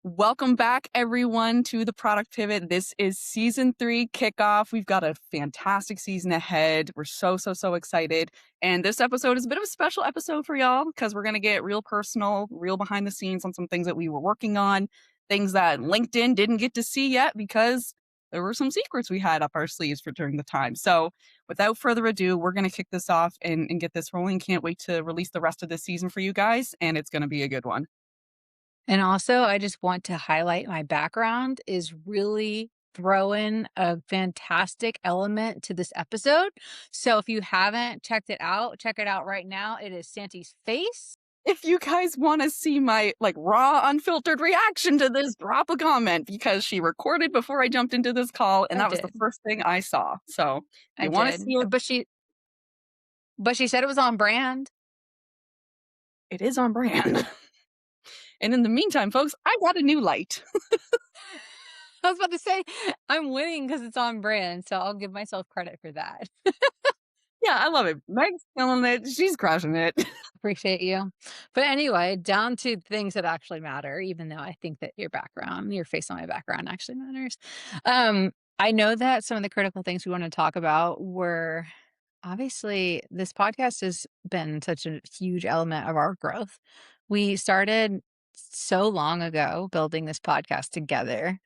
Welcome back, everyone, to the Product Pivot. This is season 3 kickoff. We've got a fantastic season ahead. We're so excited. And this episode is a bit of a special episode for y'all because we're going to get real personal, real behind the scenes on some things that we were working on, things that LinkedIn didn't get to see yet because there were some secrets we had up our sleeves for during the time. So without further ado, we're going to kick this off and get this rolling. Can't wait to release the rest of this season for you guys, and it's going to be a good one. And also, I just want to highlight my background is really throwing a fantastic element to this episode. So if you haven't checked it out, check it out right now. It is Santi's face. If you guys want to see my raw unfiltered reaction to this, drop a comment because she recorded before I jumped into this call and I that was the did. first thing I saw. So if I you want to did. see it, But she said it was on brand. it is on brand. And in the meantime, folks, I got a new light. I was about to say I'm winning because it's on brand, so I'll give myself credit for that. Yeah, I love it. Meg's killing it. She's crushing it. Appreciate you. But anyway, down to things that actually matter, even though I think that your background, your face on my background actually matters. I know that some of the critical things we want to talk about were obviously this podcast has been such a huge element of our growth. We started so long ago building this podcast together.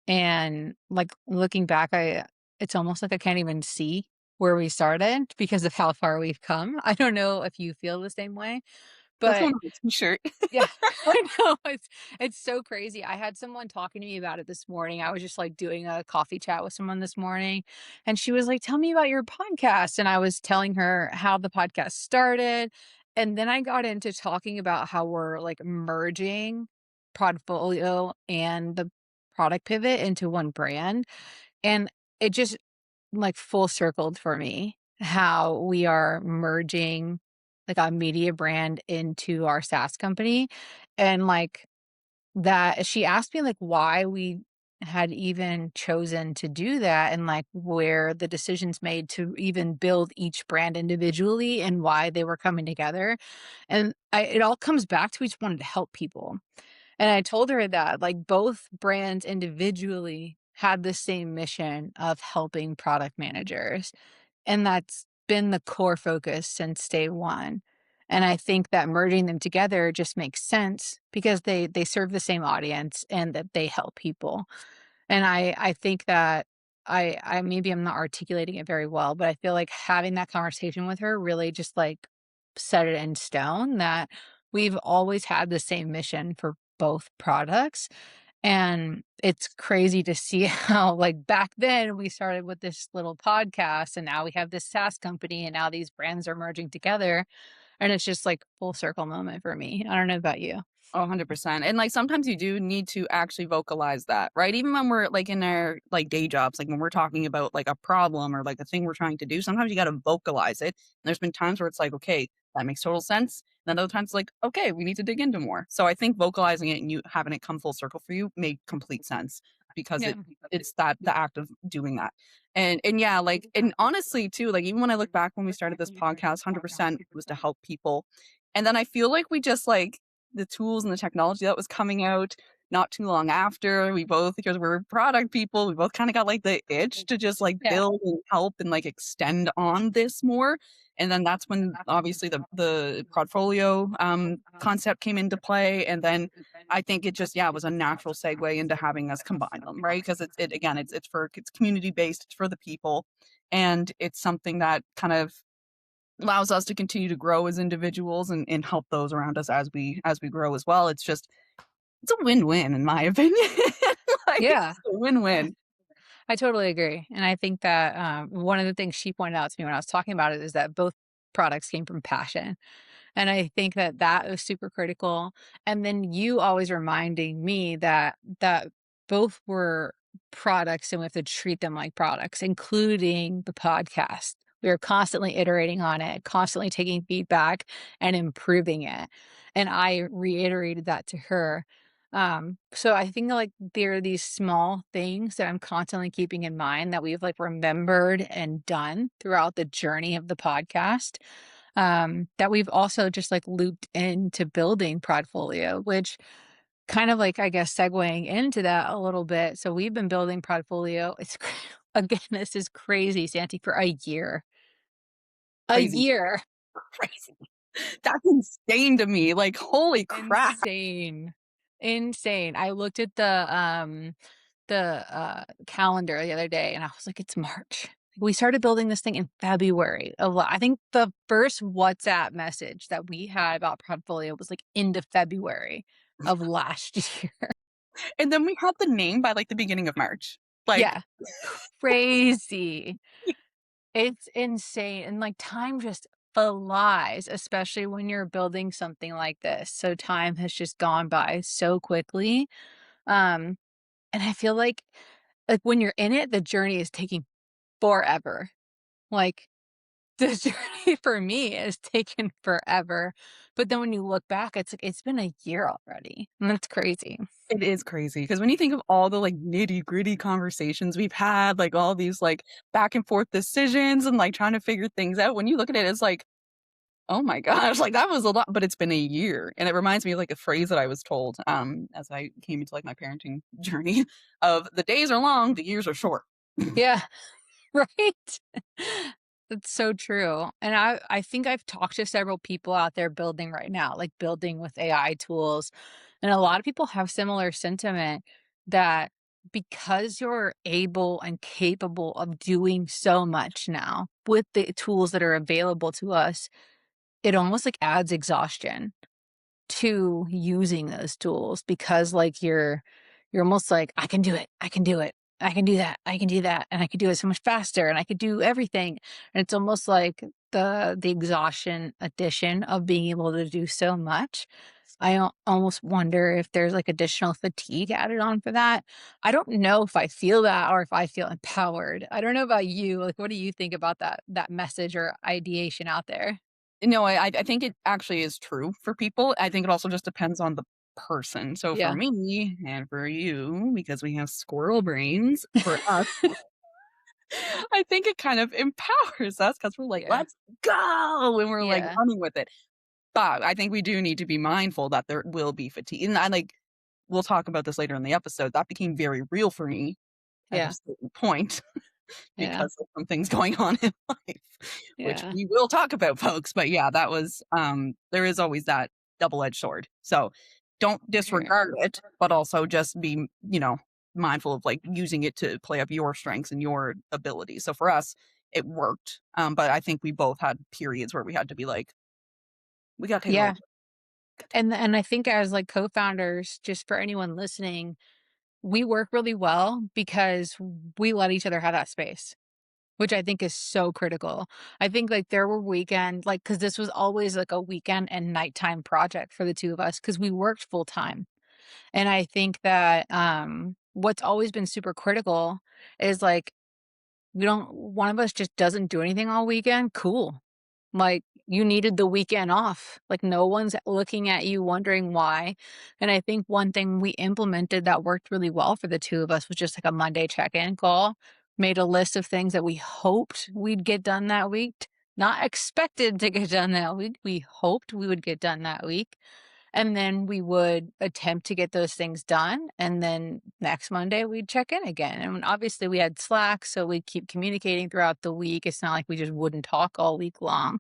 And like looking back, it's almost like I can't even see where we started because of how far we've come. I don't know if you feel the same way, That's but one of my t-shirt. yeah, I know it's so crazy. I had someone talking to me about it this morning. I was just like doing a coffee chat with someone this morning, and she was like, "Tell me about your podcast." And I was telling her how the podcast started, and then I got into talking about how we're like merging Prodfolio and the product pivot into one brand, and it just like full circled for me how we are merging like a media brand into our SaaS company. And like that, she asked me like why we had even chosen to do that and like where the decisions made to even build each brand individually and why they were coming together. And it all comes back to we just wanted to help people. And I told her that like both brands individually had the same mission of helping product managers. And that's been the core focus since day one. And I think that merging them together just makes sense because they serve the same audience and that they help people. And I think that I maybe I'm not articulating it very well, but I feel like having that conversation with her really just like set it in stone that we've always had the same mission for both products. And it's crazy to see how, like, back then we started with this little podcast and now we have this SaaS company and now these brands are merging together. And it's just like full circle moment for me. I don't know about you. Oh, 100%. And sometimes you do need to actually vocalize that, right? Even when we're in our day jobs, like when we're talking about a problem or a thing we're trying to do, sometimes you got to vocalize it. And there's been times where it's like, okay, that makes total sense. And then other times like, okay, we need to dig into more. So I think vocalizing it and you having it come full circle for you made complete sense because Yeah. it's that the act of doing that. And yeah, and honestly too, even when I look back when we started this podcast, 100% was to help people. And then I feel like we just the tools and the technology that was coming out not too long after. We both, because we're product people, we both kind of got the itch to just Yeah. build and help and extend on this more. And then that's when obviously the portfolio concept came into play. And then I think it just was a natural segue into having us combine them, right? Because it again it's community based, it's for the people, and it's something that kind of allows us to continue to grow as individuals and help those around us as we grow as well. It's a win-win in my opinion. Yeah. It's a win-win. I totally agree. And I think that one of the things she pointed out to me when I was talking about it is that both products came from passion. And I think that that was super critical. And then you always reminding me that both were products and we have to treat them like products, including the podcast. We are constantly iterating on it, constantly taking feedback and improving it. And I reiterated that to her. So I think like there are these small things that I'm constantly keeping in mind that we've like remembered and done throughout the journey of the podcast, that we've also just like looped into building Prodfolio, which kind of like, I guess, segueing into that a little bit. So we've been building Prodfolio. Again, this is crazy, Santi, for a year. A Crazy, year. crazy. That's insane to me. Like, holy crap. Insane. Insane. I looked at the calendar the other day and I was like, it's March. We started building this thing in February I think the first WhatsApp message that we had about Portfolio was like into February of last year. And then we had the name by like the beginning of March. Like, Yeah. Crazy. It's insane. And like time just flies, especially when you're building something like this. So time has just gone by so quickly. Um, and I feel like when you're in it, the journey is taking forever. Like the journey for me is taken forever. But then when you look back, it's like it's been a year already. And that's crazy. it is crazy because when you think of all the like nitty-gritty conversations we've had, like all these like back and forth decisions and like trying to figure things out, when you look at it, it's like, oh my gosh, like that was a lot, but it's been a year. And it reminds me of like a phrase that I was told as I came into like my parenting journey of the days are long, the years are short. Yeah. Right? That's so true. And I think I've talked to several people out there building right now, like building with AI tools. And a lot of people have similar sentiment that because you're able and capable of doing so much now with the tools that are available to us, it almost like adds exhaustion to using those tools because like you're almost like I can do it. I can do it. I can do that. I can do that and I can do it so much faster and I could do everything. And it's almost like the exhaustion addition of being able to do so much. Almost wonder if there's like additional fatigue added on for that. I don't know if I feel that or if I feel empowered. I don't know about you. Like what do you think about that message or ideation out there? No, I think it actually is true for people. I think it also just depends on the person. So for Yeah. me and for you, because we have squirrel brains, for us, I think it kind of empowers us because we're like, Yeah. let's go, and we're like Yeah. running with it. But I think we do need to be mindful that there will be fatigue. And I like, we'll talk about this later in the episode. That became very real for me at a Yeah. certain point Yeah. because of some things going on in life, which Yeah. we will talk about, folks. But yeah, that was there is always that double-edged sword. So don't Sure. disregard it, but also just be, mindful of like using it to play up your strengths and your abilities. So for us, it worked. But I think we both had periods where we had to be like, we gotta take a little Yeah. break. And I think as like co-founders, just for anyone listening, we work really well because we let each other have that space, which I think is so critical. I think like there were weekend like because this was always like a weekend and nighttime project for the two of us because we worked full time. And I think that what's always been super critical is like we don't one of us just doesn't do anything all weekend. Cool. Like, you needed the weekend off. Like, no one's looking at you wondering why. And I think one thing we implemented that worked really well for the two of us was just like a Monday check-in call. Made a list of things that we hoped we'd get done that week, not expected to get done that week. We hoped we would get done that week. And then we would attempt to get those things done. And then next Monday, we'd check in again. And obviously, we had Slack, so we'd keep communicating throughout the week. It's not like we just wouldn't talk all week long.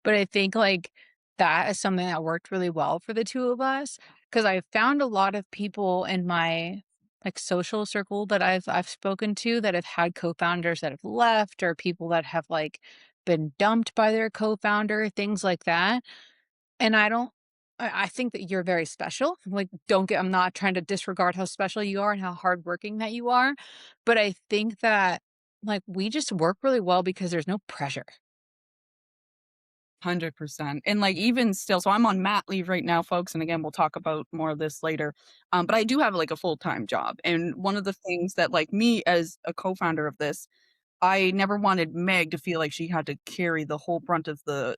But I think like that is something that worked really well for the two of us because I found a lot of people in my like social circle that I've spoken to that have had co-founders that have left or people that have like been dumped by their co-founder, things like that. And I don't I think that you're very special. Like, don't get I'm not trying to disregard how special you are and how hardworking that you are, but I think that, like, we just work really well because there's no pressure. 100%. And like even still, so I'm on mat leave right now, folks. And again, we'll talk about more of this later. But I do have like a full-time job. And one of the things that like me as a co-founder of this, I never wanted Meg to feel like she had to carry the whole brunt of the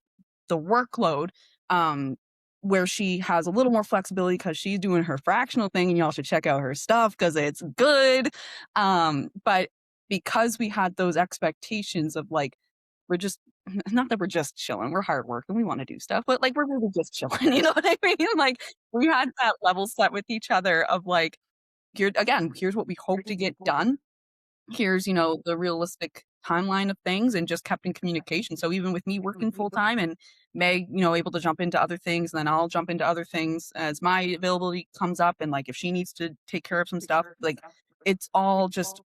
workload, um, where she has a little more flexibility because she's doing her fractional thing, and y'all should check out her stuff because it's good. But because we had those expectations of like, we're just not that we're just chilling, we're hard work and we wanna do stuff, but, like, we're really just chilling, you know what I mean? Like, we had that level set with each other of, like, here again, here's what we hope to get done. Here's, the realistic timeline of things and just kept in communication. So even with me working full time and Meg, able to jump into other things, and then I'll jump into other things as my availability comes up. And like if she needs to take care of some stuff, like it's all just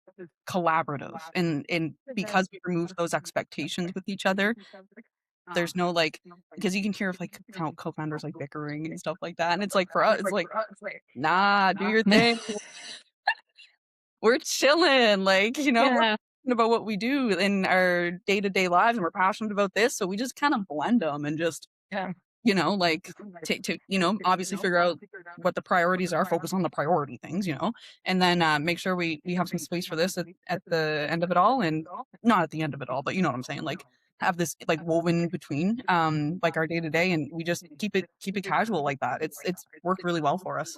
collaborative. And because we removed those expectations with each other, there's no like because you can hear of like co-founders like bickering and stuff like that. And it's like for us, it's like, nah, do your thing. We're chilling, like, we're Yeah. passionate about what we do in our day-to-day lives, and we're passionate about this, so we just kinda blend them and just, Yeah. like, take to obviously figure out what the priorities are, focus on the priority things, and then, make sure we have some space for this at the end of it all, and not at the end of it all, but you know what I'm saying, like, have this, like, woven in between, like, our day-to-day, and we just keep it casual like that. It's worked really well for us.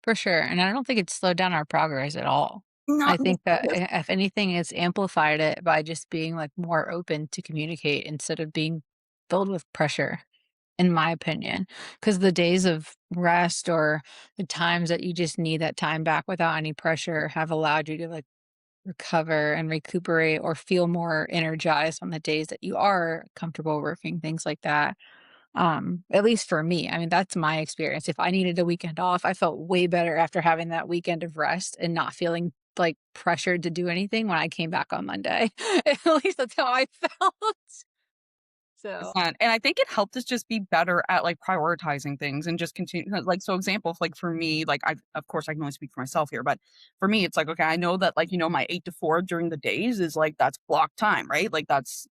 For sure, and I don't think it's slowed down our progress at all. Not I in the think that slightest. if anything, it's amplified it by just being, like, more open to communicate instead of being filled with pressure, in my opinion. Because the days of rest or the times that you just need that time back without any pressure have allowed you to, like, recover and recuperate or feel more energized on the days that you are comfortable working, things like that. At least for me, I mean, that's my experience. If I needed a weekend off, I felt way better after having that weekend of rest and not feeling like pressured to do anything when I came back on Monday. At least that's how I felt. So, And I think it helped us just be better at, like, prioritizing things and just continue like, so example, if, like, for me, like, I of course, I can only speak for myself here, but for me, it's like, okay, I know that, like, my 8 to 4 during the days is, like, that's block time, right? Like, that's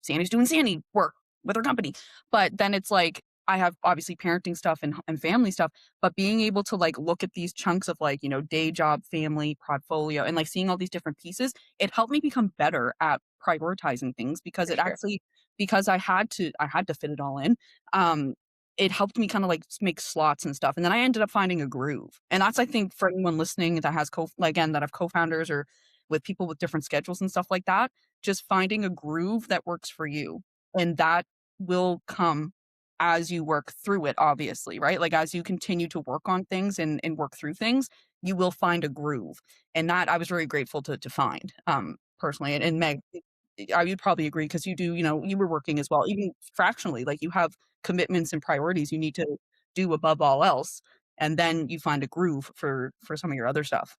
Sandy's doing Sandy work with her company. But then it's like I have obviously parenting stuff and family stuff, but being able to like look at these chunks of like, day job, family, portfolio, and like seeing all these different pieces, it helped me become better at prioritizing things because for it sure. actually because I had to fit it all in. Um it helped me kind of like make slots and stuff. And then I ended up finding a groove. And that's I think for anyone listening that has again that have co-founders or with people with different schedules and stuff like that, just finding a groove that works for you, and that will come as you work through it, obviously, right? Like, as you continue to work on things and work through things, you will find a groove, and that I was very grateful to find, personally, and Meg, you'd probably agree because you do, you were working as well, even fractionally, like, you have commitments and priorities you need to do above all else, and then you find a groove for some of your other stuff.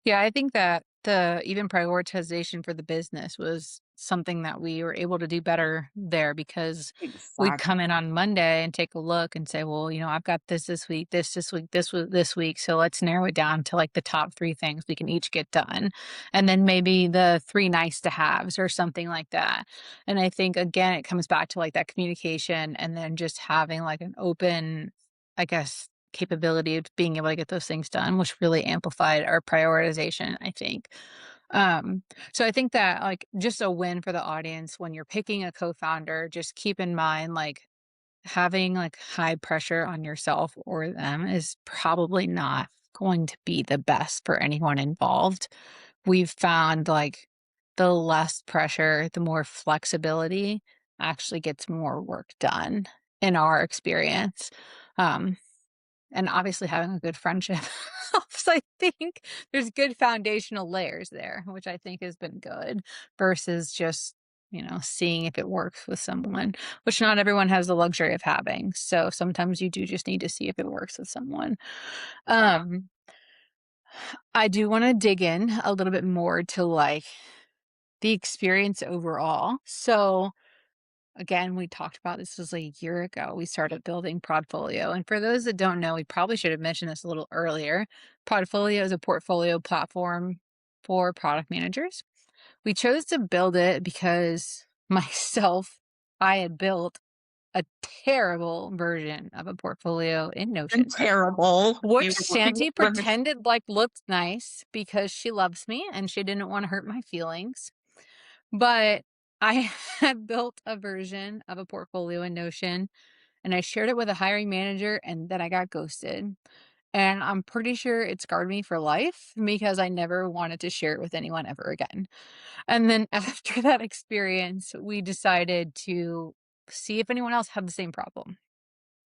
Yeah, I think that the even prioritization for the business was something that we were able to do better there because we'd come Exactly. in on Monday and take a look and say, well, I've got this week, this week, this week. So let's narrow it down to like the top three things we can each get done. And then maybe the three nice to haves or something like that. And I think again, it comes back to like that communication and then just having like an open, I guess, capability of being able to get those things done, which really amplified our prioritization, I think. Um, so I think that like just a win for the audience when you're picking a co-founder, just keep in mind like having like high pressure on yourself or them is probably not going to be the best for anyone involved. We've found like the less pressure, the more flexibility actually gets more work done in our experience. Um, and obviously having a good friendship helps, I think. There's good foundational layers there, which I think has been good versus just, seeing if it works with someone, which not everyone has the luxury of having. So sometimes you do just need to see if it works with someone. Um, I do want to dig in a little bit more to like the experience overall. So again, we talked about this was a year ago. We started building Prodfolio. And for those that don't know, we probably should have mentioned this a little earlier. Prodfolio is a portfolio platform for product managers. We chose to build it because myself, I had built a terrible version of a portfolio in And Notion, terrible. which You were working Santi with pretended like looked nice because she loves me and she didn't want to hurt my feelings. But I had built a version of a portfolio in Notion and I shared it with a hiring manager and then I got ghosted. And I'm pretty sure it scarred me for life because I never wanted to share it with anyone ever again. And then after that experience, we decided to see if anyone else had the same problem.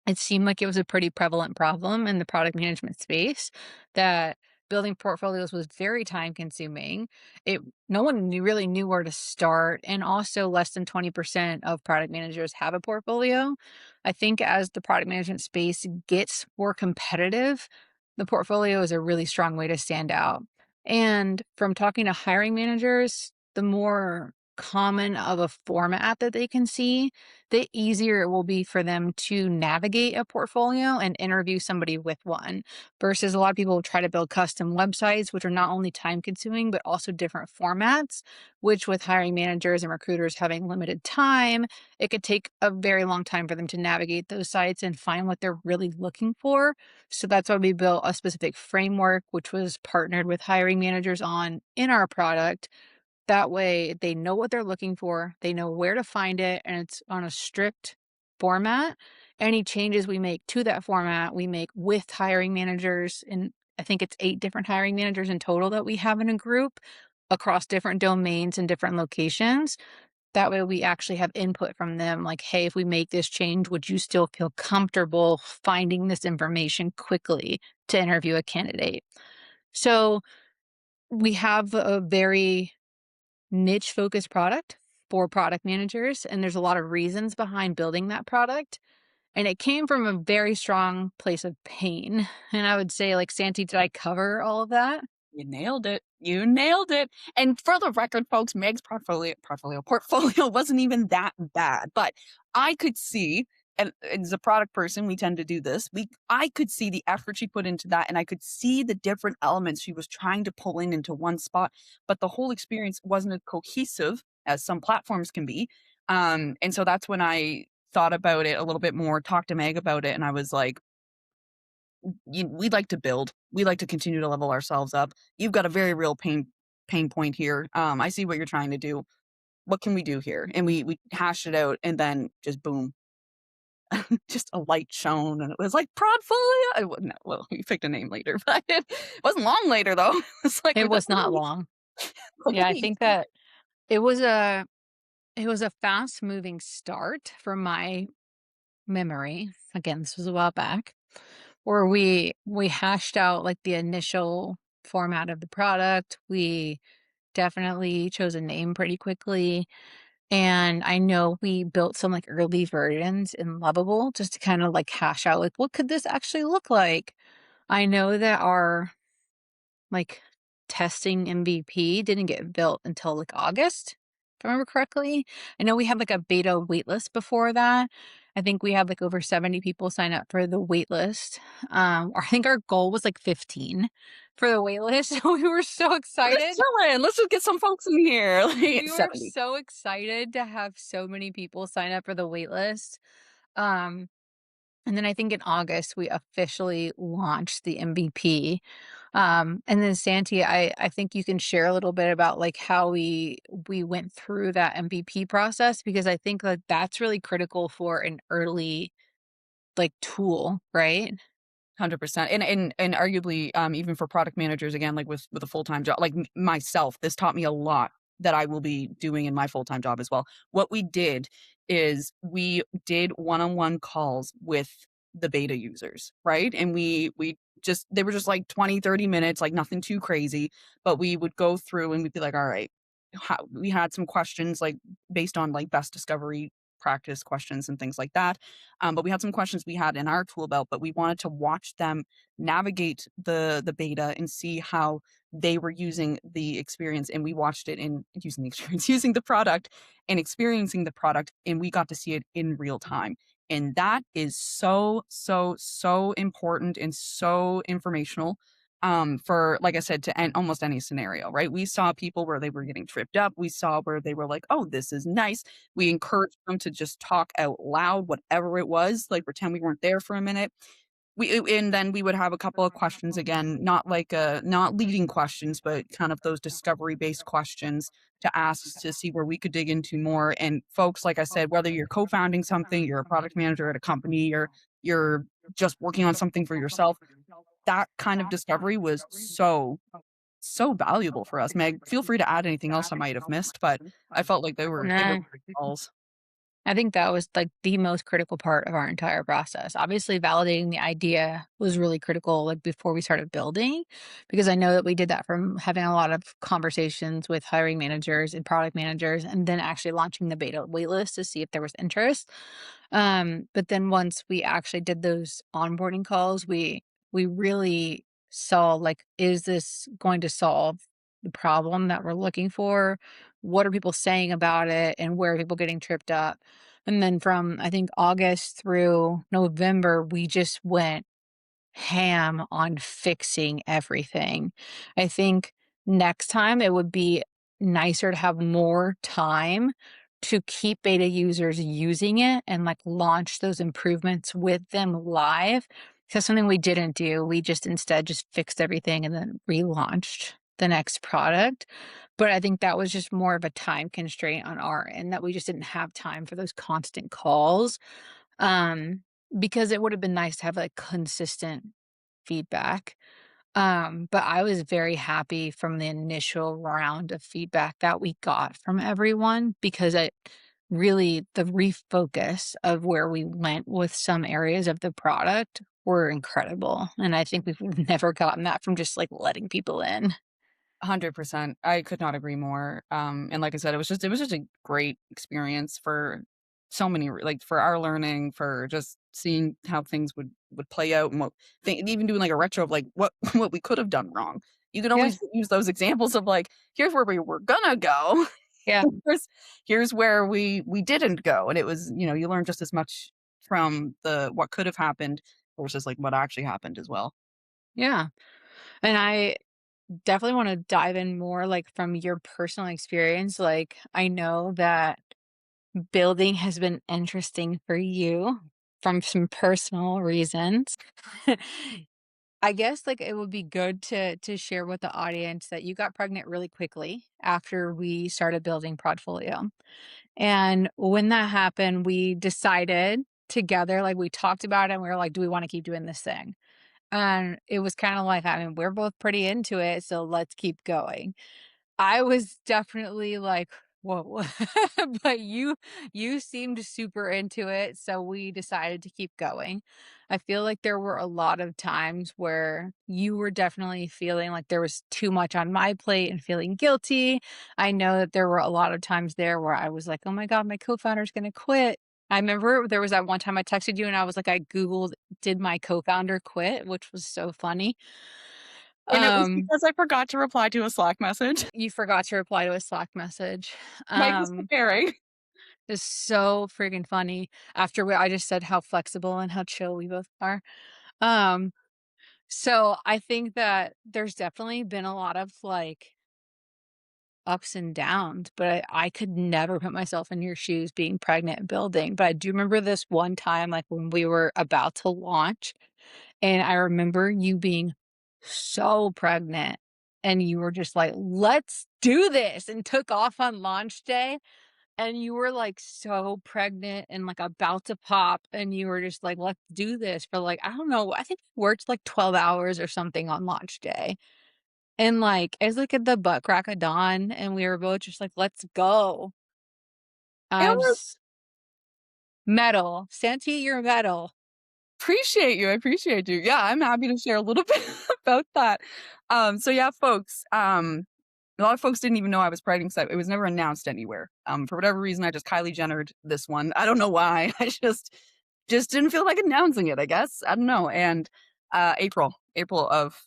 It seemed like it was a pretty prevalent problem in the product management space that building portfolios was very time consuming. It No one really knew where to start, and also less than 20% of product managers have a portfolio. I think as the product management space gets more competitive, the portfolio is a really strong way to stand out. And from talking to hiring managers, the more common of a format that they can see, the easier it will be for them to navigate a portfolio and interview somebody with one. Versus a lot of people try to build custom websites, which are not only time consuming, but also different formats, which with hiring managers and recruiters having limited time, it could take a very long time for them to navigate those sites and find what they're really looking for. So that's why we built a specific framework, which was partnered with hiring managers on in our product. That way, they know what they're looking for, they know where to find it, and it's on a strict format. Any changes we make to that format, we make with hiring managers, and I think it's 8 different hiring managers in total that we have in a group across different domains and different locations. That way, we actually have input from them like, "Hey, if we make this change, would you still feel comfortable finding this information quickly to interview a candidate?" So, we have a very niche focused product for product managers, and there's a lot of reasons behind building that product. And it came from a very strong place of pain. And I would say, like, Santi, did I cover all of that? You nailed it. You nailed it. And for the record, folks, Meg's portfolio wasn't even that bad. But I could see, and as a product person, we tend to do this. I could see the effort she put into that, and I could see the different elements she was trying to pull in into one spot. But the whole experience wasn't as cohesive as some platforms can be. And so that's when I thought about it a little bit more, talked to Meg about it, and I was like, we'd like to build. We like to continue to level ourselves up. You've got a very real pain point here. I see what you're trying to do. What can we do here? And we hashed it out, and then just boom, just a light shone, and it was like Prodfolio. No, well, we picked a name later, but it wasn't long later though. It's like It within was not long. a couple Yeah, I weeks. think that it was a it was a fast moving start from my memory. Again, this was a while back, where we hashed out like the initial format of the product. We definitely chose a name pretty quickly. And I know we built some like early versions in Lovable just to kind of like hash out like what could this actually look like. I know that our like testing MVP didn't get built until like August, if I remember correctly. I know we had like a beta waitlist before that. I think we had like over 70 people sign up for the waitlist. Or I think our goal was like 15 for the waitlist. We were so We're just excited. chilling. Let's just get some folks in here. Like We were 70. so excited to have so many people sign up for the waitlist. Um, and then I think in August we officially launched the MVP. And then Santi, I think you can share a little bit about like how we went through that MVP process because I think that that's really critical for an early like tool, right? 100%. And arguably, even for product managers, again, like with a full-time job, like myself, this taught me a lot that I will be doing in my full-time job as well. What we did is we did one-on-one calls with the beta users, right? And we just they were just like 20, 30 minutes, like nothing too crazy, but we would go through and we'd be like, all right, we had some questions like based on like best discovery practice questions and things like that. But we had some questions we had in our tool belt, but we wanted to watch them navigate the beta and see how they were using the experience. And we watched it in using the experience, using the product and experiencing the product, and we got to see it in real time. And that is so, so, so important and so informational for like I said to end almost any scenario, right? We saw people where they were getting tripped up. We saw where they were like, oh, this is nice. We encouraged them to just talk out loud, whatever it was, like pretend we weren't there for a minute. And then we would have a couple of questions again, not like not leading questions, but kind of those discovery based questions to ask to see where we could dig into more. And folks, like I said, whether you're co-founding something, you're a product manager at a company, you're just working on something for yourself, that kind of discovery was so valuable for us. Meg, feel free to add anything else I might have missed, but I felt like they were No. great calls. I think that was like the most critical part of our entire process. Obviously, validating the idea was really critical, like before we started building, because I know that we did that from having a lot of conversations with hiring managers and product managers, and then actually launching the beta waitlist to see if there was interest. But then once we actually did those onboarding calls, we really saw like, is this going to solve the problem that we're looking for? What are people saying about it, and where are people getting tripped up? And then from I think August through November, we just went ham on fixing everything. I think next time it would be nicer to have more time to keep beta users using it and like launch those improvements with them live. Because something we didn't do, we just instead just fixed everything and then relaunched the next product. But I think that was just more of a time constraint on our end that we just didn't have time for those constant calls. Um, because it would have been nice to have like consistent feedback. But I was very happy from the initial round of feedback that we got from everyone because it really the refocus of where we went with some areas of the product were incredible. And I think we've never gotten that from just like letting people in. 100%. I could not agree more. And like I said, it was just a great experience for so many like for our learning, for just seeing how things would play out and what even doing like a retro of like what what we could have done wrong. You can Yeah. always use those examples of like, here's where we were gonna go. Yeah. Here's where we didn't go. And it was, you learn just as much from the what could have happened versus like what actually happened as well. Yeah. And I definitely want to dive in more like from your personal experience. Like I know that building has been interesting for you from some personal reasons. I guess like it would be good to share with the audience that you got pregnant really quickly after we started building Prodfolio. And when that happened, we decided together, like we talked about it and we were like, do we want to keep doing this thing? And it was kind of like, I mean, we're both pretty into it, so let's keep going. I was definitely like, "Whoa." But you seemed super into it, so we decided to keep going. I feel like there were a lot of times where you were definitely feeling like there was too much on my plate and feeling guilty. I know that there were a lot of times there where I was like, "Oh my god, my co-founder's gonna quit." I remember there was that one time I texted you and I was like, I Googled, "Did my co-founder quit?" Which was so funny. And it was Um because I forgot to reply to a Slack message. You forgot to reply to a Slack message. Meg was preparing. It's so freaking funny after I just said how flexible and how chill we both are. Um, so I think that there's definitely been a lot of like ups and downs, but I could never put myself in your shoes being pregnant and building. But I do remember this one time, like when we were about to launch, and I remember you being so pregnant and you were just like, let's do this, and took off on launch day. And you were like so pregnant and like about to pop, and you were just like, let's do this for like, I don't know, I think we worked like 12 hours or something on launch day. And like, it was like at the butt crack of dawn, and we were both just like, let's go. It I'm was metal. Santi, you're metal. appreciate you, I appreciate you. Yeah, I'm happy to share a little bit about that. So yeah, folks, a lot of folks didn't even know I was pregnant 'cause it was never announced anywhere. For whatever reason, I just Kylie Jennered this one. I don't know why. I just didn't feel like announcing it, I guess. I don't know. And April of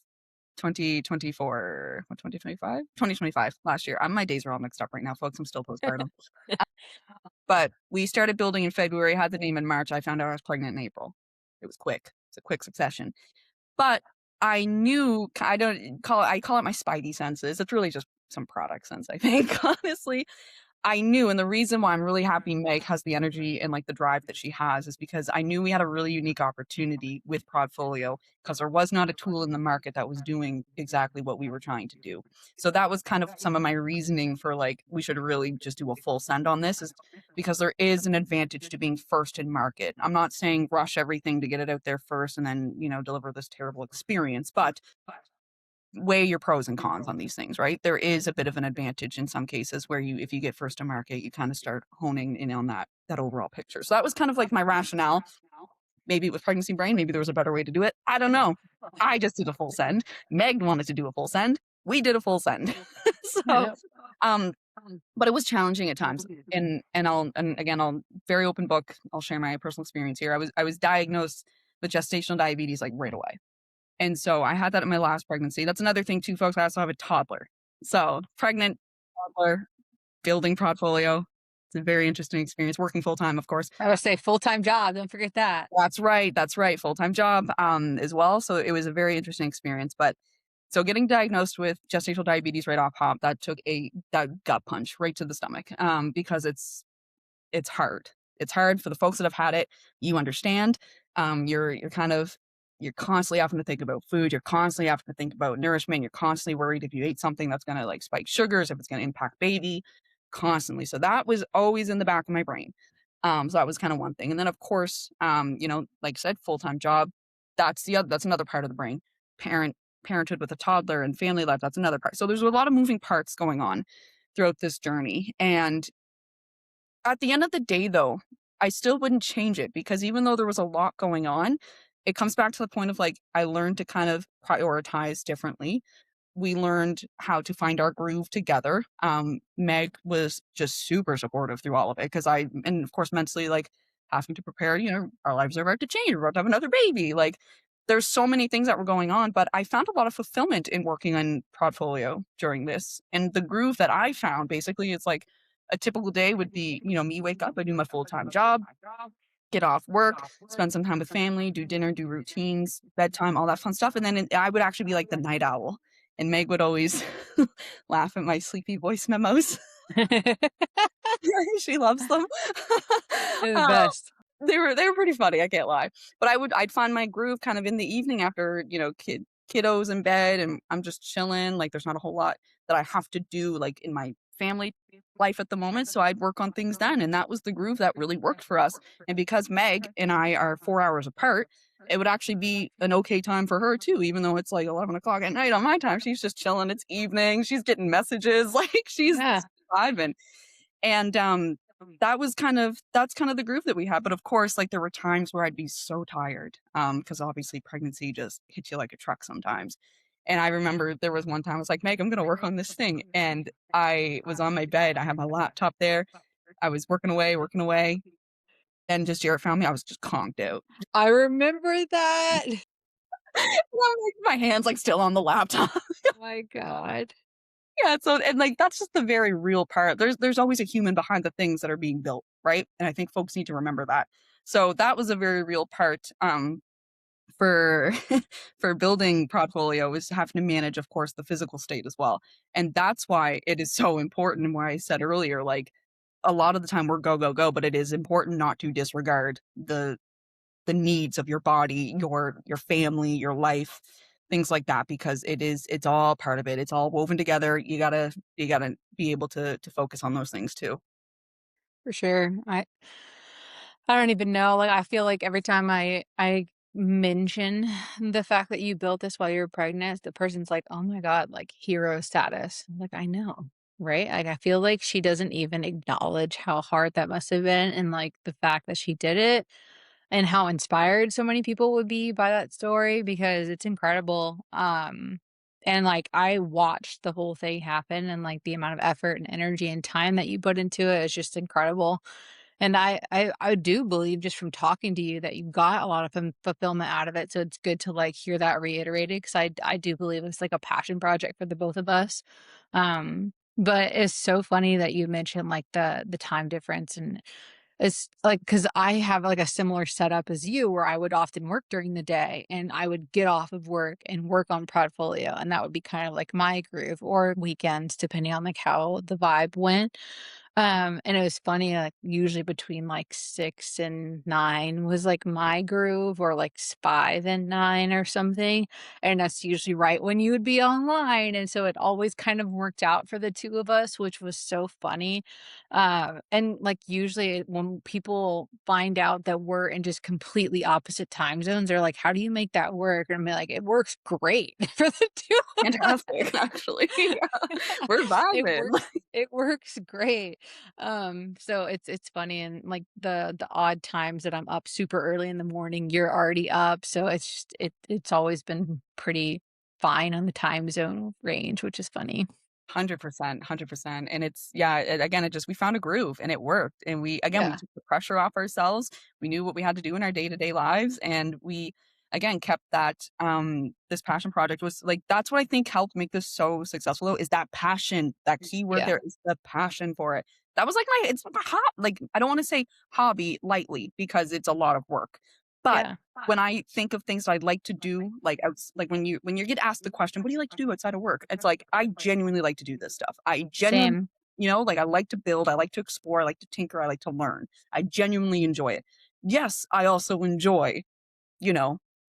2024, what 2025? 2025, last year. My days are all mixed up right now, folks. I'm still postpartum. But we started building in February, had the name in March. I found out I was pregnant in April. It was quick. It's a quick succession. But I knew I call it my spidey senses. It's really just some product sense, I think, honestly. I knew, and the reason why I'm really happy Meg has the energy and, like, the drive that she has is because I knew we had a really unique opportunity with Prodfolio, because there was not a tool in the market that was doing exactly what we were trying to do. So that was kind of some of my reasoning for, like, we should really just do a full send on this is because there is an advantage to being first in market. I'm not saying rush everything to get it out there first and then, deliver this terrible experience, but weigh your pros and cons on these things, right? There is a bit of an advantage in some cases where if you get first to market, you kind of start honing in on that overall picture. So that was kind of like my rationale. Maybe it was pregnancy brain, maybe there was a better way to do it. I don't know. I just did a full send. Meg wanted to do a full send. We did a full send. So Yep. um but it was challenging at times. And again, I'll very open book. I'll share my personal experience here. I was diagnosed with gestational diabetes like right away. And so I had that in my last pregnancy. That's another thing too, folks. I also have a toddler. So pregnant, toddler, building Prodfolio. It's a very interesting experience. Working full time, of course. I would say full-time job, don't forget that. That's right. That's right. Full time job as well. So it was a very interesting experience. But so getting diagnosed with gestational diabetes right off hop, that took that gut punch right to the stomach because it's hard. It's hard for the folks that have had it. You understand. You're constantly having to think about food. You're constantly having to think about nourishment. You're constantly worried if you ate something that's gonna like spike sugars, if it's gonna impact baby, constantly. So that was always in the back of my brain. So that was kind of one thing. And then of course, like I said, full-time job. That's another part of the brain. Parent parenthood with a toddler and family life, that's another part. So there's a lot of moving parts going on throughout this journey. And at the end of the day, though, I still wouldn't change it because even though there was a lot going on, it comes back to the point of like, I learned to kind of prioritize differently. We learned how to find our groove together. Meg was just super supportive through all of it and of course, mentally, like having to prepare, our lives are about to change. We're about to have another baby. Like, there's so many things that were going on, but I found a lot of fulfillment in working on Prodfolio during this. And the groove that I found basically it's like a typical day would be, me wake up, I do my full time job, get off work, spend some time with family, do dinner, do routines, bedtime, all that fun stuff. And then I would actually be like the night owl. And Meg would always laugh at my sleepy voice memos. She loves them. They're the Um, best. they were pretty funny, I can't lie. But I'd find my groove kind of in the evening after, kiddos in bed and I'm just chilling. Like there's not a whole lot that I have to do like in my family life at the moment. So I'd work on things then. And that was the groove that really worked for us. And because Meg and I are 4 hours apart, it would actually be an okay time for her too, even though it's like 11 o'clock at night on my time. She's just chilling. It's evening. She's getting messages. Like she's Yeah, vibing. And that's kind of the groove that we had. But of course, like there were times where I'd be so tired. Because obviously pregnancy just hits you like a truck sometimes. And I remember there was one time I was like, Meg, I'm gonna work on this thing. And I was on my bed, I had my laptop there, I was working away, and just Jared found me, I was just conked out. I remember that. My hands like still on the laptop. Oh my god. Yeah, so and, like, that's just the very real part. There's always a human behind the things that are being built, right? And I think folks need to remember that. So that was a very real part, for for building Prodfolio is having to manage, of course, the physical state as well. And that's why it is so important and why I said earlier, like, a lot of the time we're go, go, go, but it is important not to disregard the needs of your body, your family, your life, things like that, because it's all part of it. It's all woven together. You gotta be able to focus on those things too. For sure. I don't even know, like, I feel like every time I mention the fact that you built this while you were pregnant, the person's like, "Oh my god," like, hero status. I'm like, "I know." Right? Like, I feel like she doesn't even acknowledge how hard that must have been and, like, the fact that she did it and how inspired so many people would be by that story because it's incredible. And like I watched the whole thing happen and like the amount of effort and energy and time that you put into it is just incredible. And I do believe just from talking to you that you got a lot of fulfillment out of it. So it's good to like hear that reiterated because I do believe it's like a passion project for the both of us. But it's so funny that you mentioned like the time difference and it's like because I have, like, a similar setup as you where I would often work during the day, and I would get off of work and work on Prodfolio, and that would be kind of like my groove or weekends, depending on, like, how the vibe went. And it was funny, like, usually between, like, 6 and 9 was, like, my groove or, like, 5 and 9 or something, and that's usually right when you would be online, and so it always kind of worked out for the 2 of us, which was so funny. And, like, usually when people find out that we're in just completely opposite time zones, they're like, "How do you make that work?" And I'm like, "It works great for the 2 of us." Fantastic, actually. Yeah. We're It vibing. works it works great. So it's funny and like the odd times that I'm up super early in the morning, you're already up. So it's just it's always been pretty fine on the time zone range, which is funny. 100%, 100%. And it's yeah, again, it just we found a groove and it worked. And we Yeah. took the pressure off ourselves. We knew what we had to do in our day-to-day lives, and we again kept that this passion project was like that's what I think helped make this so successful though, is that passion. That key word Yeah. there is the passion for it. That was like my it's like a like I don't want to say hobby lightly because it's a lot of work. But Yeah. when I think of things that I'd like to do, like like when you get asked the question, "What do you like to do outside of work?" It's like I genuinely like to do this stuff. I genuinely, Same. like I like to build, I like to explore, I like to tinker, I like to learn. I genuinely enjoy it. Yes, I also enjoy, you know,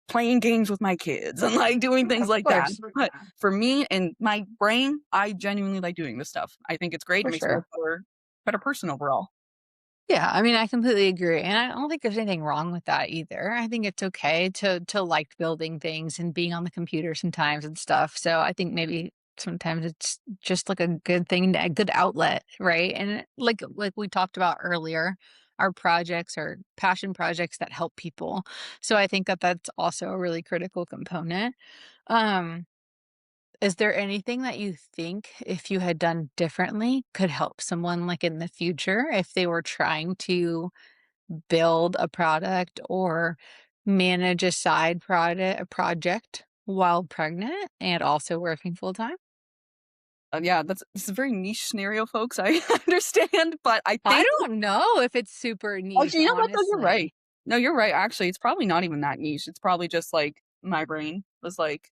playing games with my kids and like doing things Of like that. course. But for me and my brain, I genuinely like doing this stuff. I think it's great. It For makes me a sure. better person overall. Yeah, I mean, I completely agree, and I don't think there's anything wrong with that either. I think it's okay to like building things and being on the computer sometimes and stuff. So I think maybe sometimes it's just like a good thing, a good outlet, right? And like we talked about earlier, our projects are passion projects that help people. So I think that that's also a really critical component. Um, is there anything that you think if you had done differently could help someone like in the future if they were trying to build a product or manage a side project while pregnant and also working full time? Yeah, this is a very niche scenario, folks. I understand, but I I think don't know if it's super niche, actually, you know what though? You're right. honestly. No, you're right. Actually, it's probably not even that niche. It's probably just like my brain was like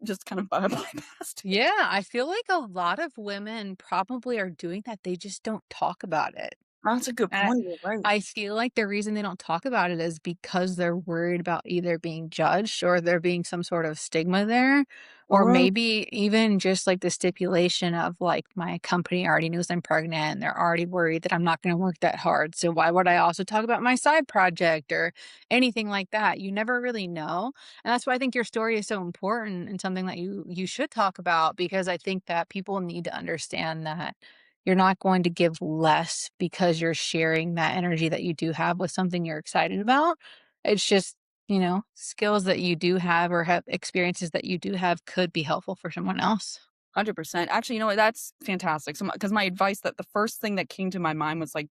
just kind of bypassed it. Yeah, I feel like a lot of women probably are doing that. They just don't talk about it. That's a good And point. You're right. I feel like the reason they don't talk about it is because they're worried about either being judged or there being some sort of stigma there, or Alright. maybe even just like the stipulation of like my company already knows I'm pregnant and they're already worried that I'm not going to work that hard. So why would I also talk about my side project or anything like that? You never really know. And that's why I think your story is so important and something that you should talk about because I think that people need to understand that you're not going to give less because you're sharing that energy that you do have with something you're excited about. It's just, skills that you do have or have experiences that you do have could be helpful for someone else. 100%. Actually, you know what? That's fantastic. So, because my advice that the first thing that came to my mind was like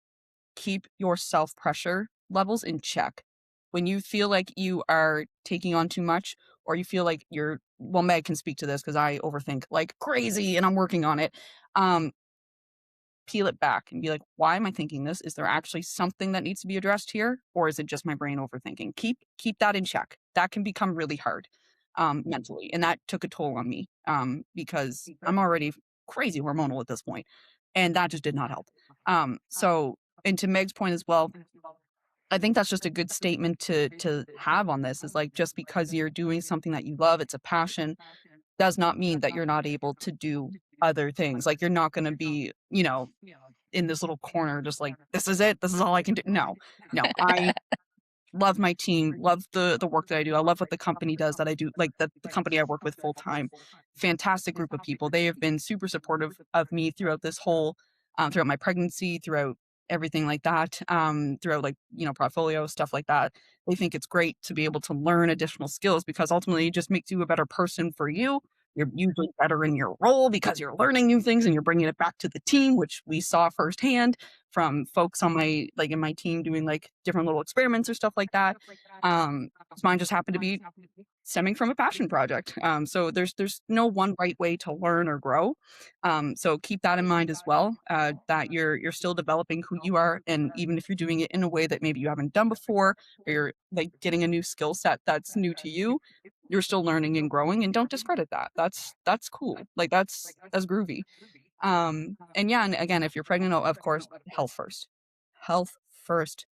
keep your self pressure levels in check. When you feel like you are taking on too much, or you feel like well, Meg can speak to this because I overthink like crazy and I'm working on it. Um, Peel it back and be like, why am I thinking this? Is there actually something that needs to be addressed here? Or is it just my brain overthinking? Keep that in check. That can become really hard mentally. And that took a toll on me because I'm already crazy hormonal at this point. And that just did not help. So and to Meg's point as well, I think that's just a good statement to have on this is like just because you're doing something that you love, it's a passion, does not mean that you're not able to do other things. Like you're not gonna be, in this little corner just like, "This is it. This is all I can do." No. No, I love my team, love the work that I do. I love what the company does that I do like, the company I work with full time. Fantastic group of people. They have been super supportive of me throughout this whole throughout my pregnancy, throughout everything like that, throughout, like, Prodfolio, stuff like that. They think it's great to be able to learn additional skills because ultimately it just makes you a better person for you. You're usually better in your role because you're learning new things and you're bringing it back to the team, which we saw firsthand from folks on my like, in my team doing, like, different little experiments or stuff like that. Mine just happened to be stemming from a passion project. So there's no one right way to learn or grow. So keep that in mind as well, that you're still developing who you are, and even if you're doing it in a way that maybe you haven't done before, or you're, like, getting a new skill set that's new to you, you're still learning and growing, and don't discredit that. That's cool. Like, that's groovy. And yeah, and again, if you're pregnant, of course, health first. Health first.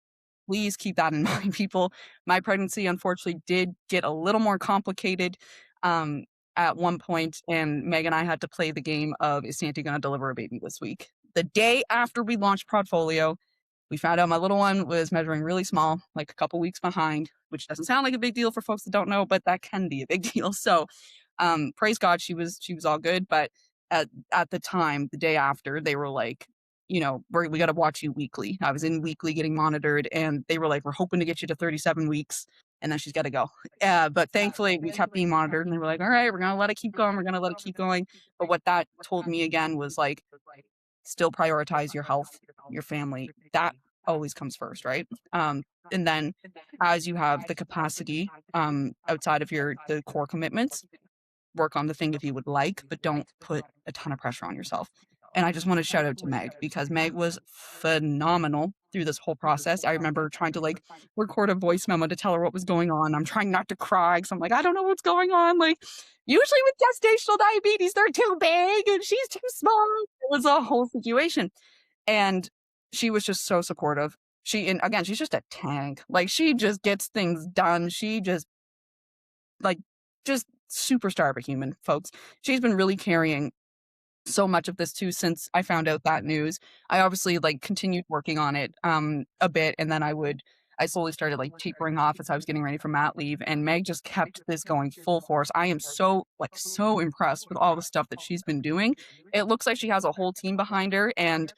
Please keep that in mind, people. My pregnancy unfortunately did get a little more complicated at one point, and Meg and I had to play the game of is Santi going to deliver a baby this week? The day after we launched Prodfolio, we found out my little one was measuring really small, like a couple weeks behind, which doesn't sound like a big deal for folks that don't know, but that can be a big deal. So, praise God, she was all good. But at the time, the day after, they were like, we got to watch you weekly. I was in weekly getting monitored, and they were like, we're hoping to get you to 37 weeks, and then she's got to go. But thankfully, we kept being monitored, and they were like, all right, we're gonna let it keep going. We're gonna let it keep going. But what that told me again was like, still prioritize your health, your family. That always comes first, right? And then as you have the capacity, outside of the core commitments, work on the thing if you would like, but don't put a ton of pressure on yourself. And I just want to shout out to Meg because Meg was phenomenal through this whole process. I remember trying to like record a voice memo to tell her what was going on. I'm trying not to cry because I'm like, I don't know what's going on. Like, usually with gestational diabetes, they're too big and she's too small. It was a whole situation. And she was just so supportive. And again, she's just a tank. Like, she just gets things done. She just, like, just superstar of a human, folks. She's been really carrying so much of this too since I found out that news. I obviously like continued working on it a bit, and then I slowly started like tapering off as I was getting ready for mat leave, and Meg just kept this going full force. I am so impressed with all the stuff that she's been doing. It looks like she has a whole team behind her, and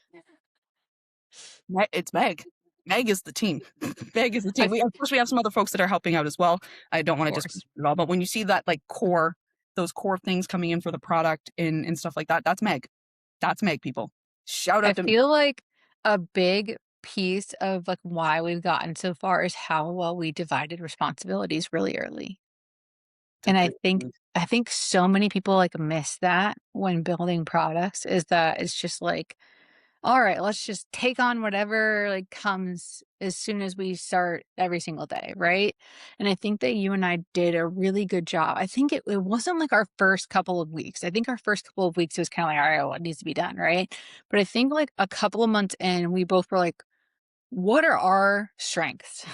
it's Meg. Meg is the team. Meg is the team. Of course, we have some other folks that are helping out as well. I don't want to course. dismiss it at all, but when you see that like those core things coming in for the product and stuff like that, that's Meg. That's Meg, people. Shout I out to Meg. feel like a big piece of like why we've gotten so far is how well we divided responsibilities really early. It's a And great news. I think so many people like miss that when building products is that it's just like, all right, let's just take on whatever like comes as soon as we start every single day, right? And I think that you and I did a really good job. I think it wasn't like our first couple of weeks. I think our first couple of weeks was kind of like, all right, what needs to be done, right? But I think like a couple of months in, we both were like, what are our strengths?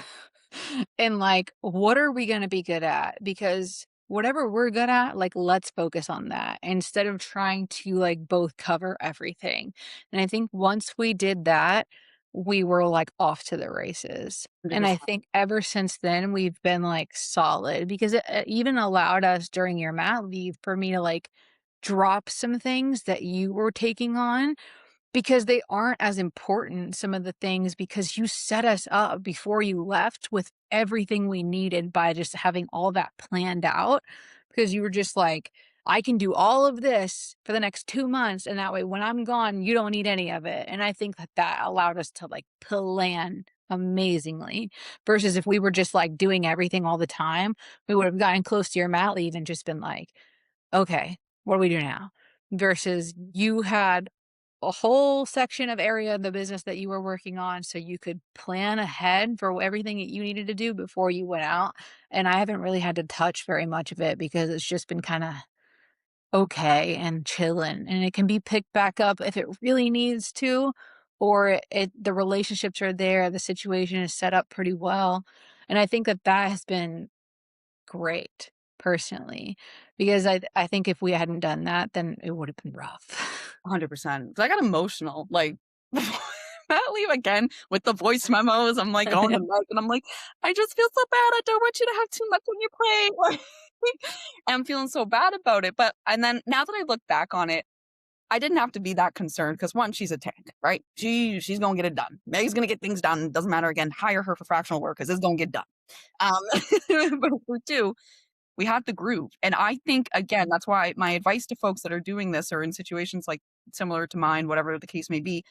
And like, what are we going to be good at? Because whatever we're good at, like, let's focus on that instead of trying to like both cover everything. And I think once we did that, we were like off to the races. And I 100%. think ever since then, we've been like solid because it even allowed us during your mat leave for me to like drop some things that you were taking on because they aren't as important, some of the things, because you set us up before you left with everything we needed by just having all that planned out, because you were just like, "I can do all of this for the next 2 months, and that way when I'm gone, you don't need any of it." And I think that that allowed us to, like, plan amazingly, versus if we were just, like, doing everything all the time, we would have gotten close to your mat leave and just been like, "Okay, what do we do now?" Versus you had a whole section of area of the business that you were working on so you could plan ahead for everything that you needed to do before you went out. And I haven't really had to touch very much of it because it's just been kind of okay and chilling. And it can be picked back up if it really needs to, or the relationships are there, the situation is set up pretty well. And I think that that has been great personally, because I think if we hadn't done that, then it would have been rough. 100%. 'Cause I got emotional, like, mat leave again with the voice memos. I'm like going to Meg and I'm like, I just feel so bad. I don't want you to have too much on your plate. Like, I'm feeling so bad about it. And then now that I look back on it, I didn't have to be that concerned because one, she's a tank, right? She's gonna get it done. Meg's gonna get things done. Doesn't matter again. Hire her for fractional work because it's gonna get done. Um, but for two, we have the groove. And I think again, that's why my advice to folks that are doing this or in situations like similar to mine, whatever the case may be,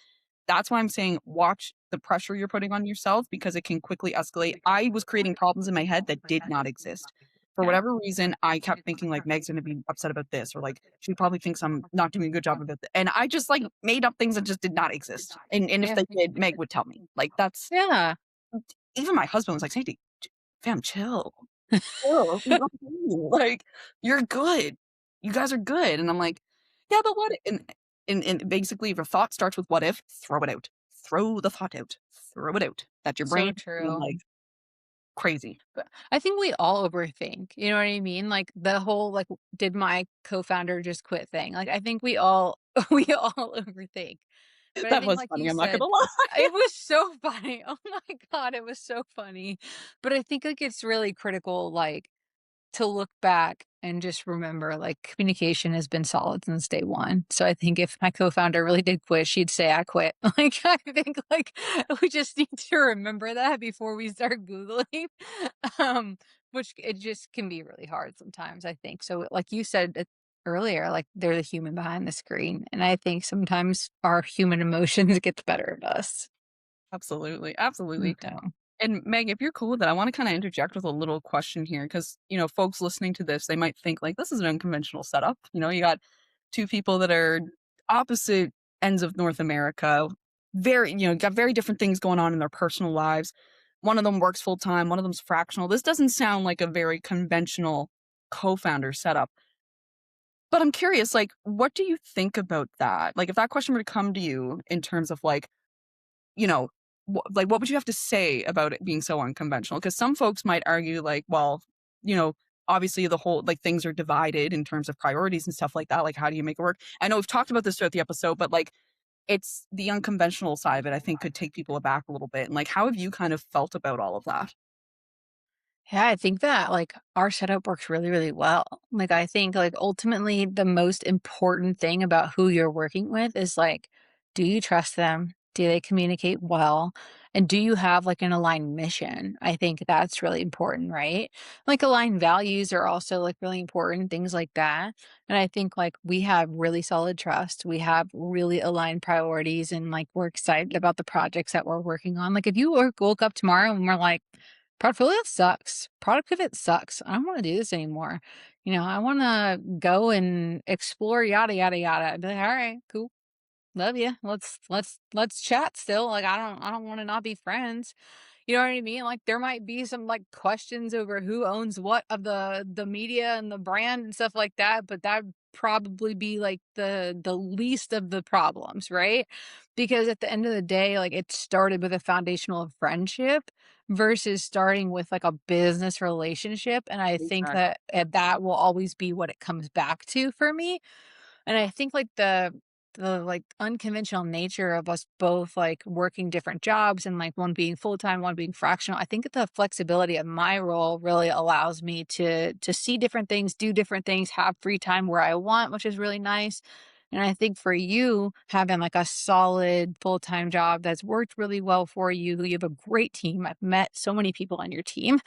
that's why I'm saying watch the pressure you're putting on yourself because it can quickly escalate. I was creating problems in my head that did not exist. For Yeah. whatever reason, I kept thinking like Meg's gonna be upset about this, or like she probably thinks I'm not doing a good job of it. And I just like made up things that just did not exist. And if Yeah. they did, Meg would tell me. Like that's Yeah. even my husband was like, Sandy, fam, chill. Chill. Like, you're good. You guys are good. And I'm like, yeah, but what? And basically, if a thought starts with "what if," throw it out. Throw the thought out. Throw it out. That your So brain feeling true. like crazy. But I think we all overthink, you know what I mean? Like, the whole, like, "Did my co-founder just quit?" thing, like, I think we all we all overthink. But I That think, was like funny, you I'm not gonna said, lie. it was so funny. Oh my god, it was so funny. But I think, like, it's really critical, like, to look back and just remember, like, communication has been solid since day one. So I think if my co-founder really did quit, she'd say, "I quit." Like, I think, like, we just need to remember that before we start Googling, which it just can be really hard sometimes, I think. So, like you said earlier, like, they're the human behind the screen, and I think sometimes our human emotions get the better of us. Absolutely, absolutely. So, And Meg, if you're cool with it, I wanna kinda interject with a little question here because, folks listening to this, they might think like, "This is an unconventional setup." You got 2 people that are opposite ends of North America, got very different things going on in their personal lives. One of them works full time, one of them's fractional. This doesn't sound like a very conventional co-founder setup. But I'm curious, like, what do you think about that? Like, if that question were to come to you in terms of like, you know, what would you have to say about it being so unconventional? Because some folks might argue, like, well, you know, obviously the whole like things are divided in terms of priorities and stuff like that. Like, how do you make it work? I know we've talked about this throughout the episode, but like, it's the unconventional side of it. I think could take people aback a little bit. And like, how have you kind of felt about all of that? yeah, I think that, like, our setup works really, really well. Like, I think, like, ultimately, the most important thing about who you're working with is, like, do you trust them? Do they communicate well? And do you have, like, an aligned mission? I think that's really important, right? Like, aligned values are also, like, really important, things like that. And I think, like, we have really solid trust. We have really aligned priorities, and, like, we're excited about the projects that we're working on. Like, if you woke up tomorrow and we're like, Portfolio sucks. Product pivot sucks. I don't wanna do this anymore. I wanna go and explore yada, yada, yada. I'd be like, "Alright, cool. Love you. Let's chat still." Like, I don't wanna not be friends. You know what I mean? Like, there might be some, like, questions over who owns what of the media and the brand and stuff like that, but that'd probably be, like, the least of the problems, right? Because at the end of the day, like, it started with a foundational friendship versus starting with, like, a business relationship, and I think Exactly. that, that will always be what it comes back to for me. And I think, like, the unconventional nature of us both, like, working different jobs and, like, one being full-time, one being fractional, I think the flexibility of my role really allows me to see different things, do different things, have free time where I want, which is really nice. And I think for you, having, like, a solid full-time job that's worked really well for you, you have a great team. I've met so many people on your team,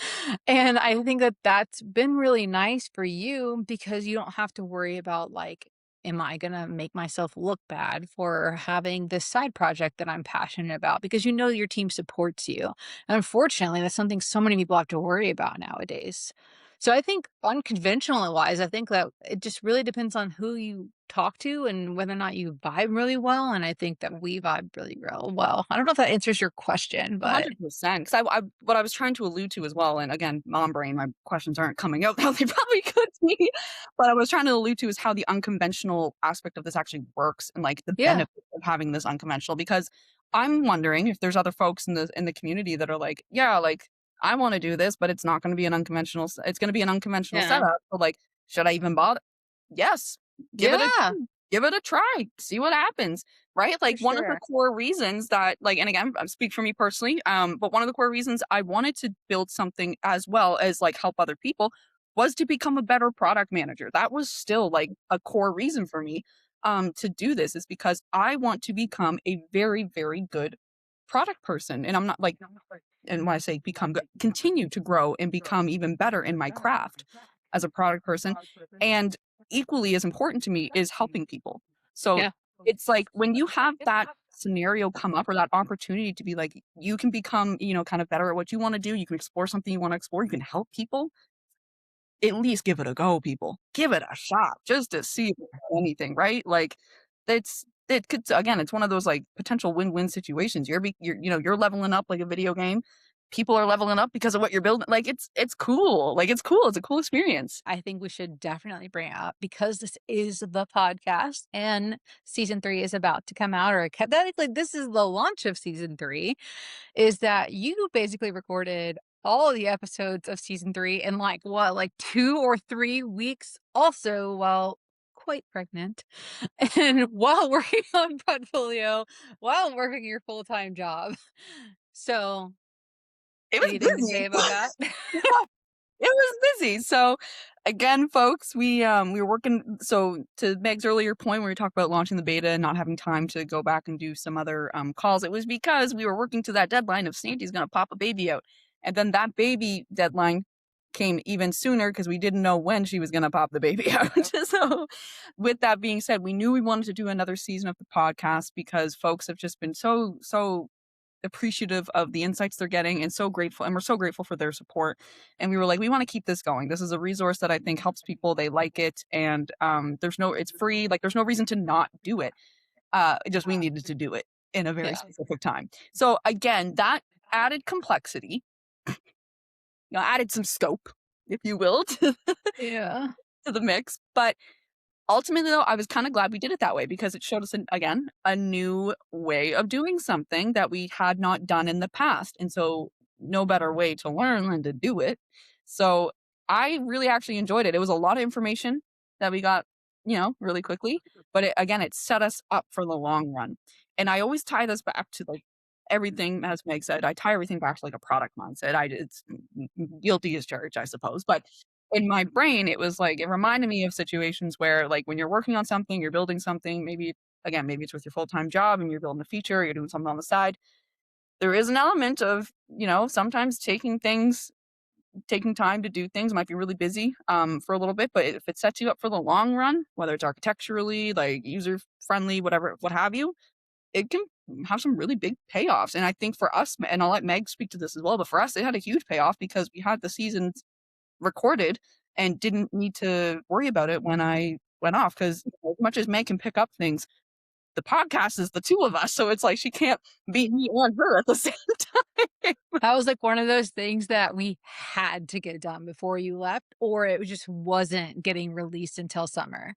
and I think that that's been really nice for you because you don't have to worry about, like, am I gonna make myself look bad for having this side project that I'm passionate about? Because you know your team supports you. And unfortunately, that's something so many people have to worry about nowadays. So I think unconventional wise, I think that it just really depends on who you talk to and whether or not you vibe really well. And I think that we vibe really real well. I don't know if that answers your question, but 100%. 'Cause I what I was trying to allude to as well, and again, mom brain, my questions aren't coming out how they probably could be, but I was trying to allude to is how the unconventional aspect of this actually works and, like, the yeah, benefit of having this unconventional because I'm wondering if there's other folks in the community that are like, "Yeah, like, I wanna do this, but it's not gonna be an unconventional it's gonna be an unconventional yeah, setup, so, like, should I even bother?" Yes. yeah, Give it a try, see what happens. Right? for Like, one of the sure. core reasons that like and again, I speak for me personally, but one of the core reasons I wanted to build something as well as, like, help other people was to become a better product manager. That was still, like, a core reason for me, to do this is because I want to become a very, very good product person, and I'm not like and when I say become good, continue to grow and become even better in my craft as a product person, and equally as important to me is helping people. So Yeah. it's like when you have that scenario come up or that opportunity to be like, you can become, kind of better at what you want to do. You can explore something you want to explore. You can help people. At least give it a go, people. Give it a shot just to see if there's anything, right? Like it could again, it's one of those like potential win-win situations. You're leveling up like a video game people are leveling up because of what you're building. Like it's cool. Like it's cool. It's a cool experience. I think we should definitely bring it up because this is the podcast and season 3 is about to come out, or technically this is the launch of season 3, is that you basically recorded all the episodes of season 3 in like what, like 2 or 3 weeks also while quite pregnant and while working on Prodfolio, while working your full-time job. So, It was anything to say busy. about that? It was busy. So again, folks, we were working. So to Meg's earlier point, when we talked about launching the beta and not having time to go back and do some other calls, it was because we were working to that deadline of Santi's going to pop a baby out, and then that baby deadline came even sooner because we didn't know when she was going to pop the baby out. So with that being said, we knew we wanted to do another season of the podcast because folks have just been so appreciative of the insights they're getting and so grateful, and we're so grateful for their support, and we were like, we want to keep this going. This is a resource that I think helps people. They like it, and it's free. Like there's no reason to not do it. Just we needed to do it in a very Yeah. specific time. So again, that added complexity, added some scope, if you will, Yeah. to the mix. But ultimately, though, I was kind of glad we did it that way because it showed us, again, a new way of doing something that we had not done in the past. And so, no better way to learn than to do it. So, I really actually enjoyed it. It was a lot of information that we got, really quickly. But again, it set us up for the long run. And I always tie this back to like everything, as Meg said, I tie everything back to like a product mindset. It's guilty as charged, I suppose. But in my brain, it was like it reminded me of situations where, like, when you're working on something, you're building something, maybe it's with your full-time job and you're building a feature, you're doing something on the side. There is an element of, sometimes taking time to do things might be really busy for a little bit, but if it sets you up for the long run, whether it's architecturally, like user friendly, whatever, what have you, it can have some really big payoffs. And I think for us, and I'll let Meg speak to this as well, but for us, it had a huge payoff because we had the seasons recorded and didn't need to worry about it when I went off. Because as much as Meg can pick up things, the podcast is the two of us. So it's like she can't beat me and her at the same time. That was like one of those things that we had to get done before you left, or it just wasn't getting released until summer.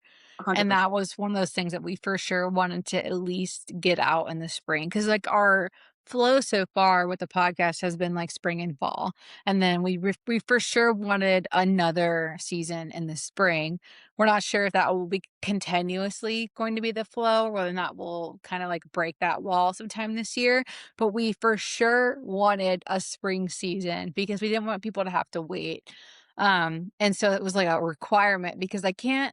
And 100%. that was one of those things that we for sure wanted to at least get out in the spring. Cause like our flow so far with the podcast has been like spring and fall. And then we for sure wanted another season in the spring. We're not sure if that will be continuously going to be the flow, or whether or not we'll kind of like break that wall sometime this year. But we for sure wanted a spring season because we didn't want people to have to wait. And so it was like a requirement because I can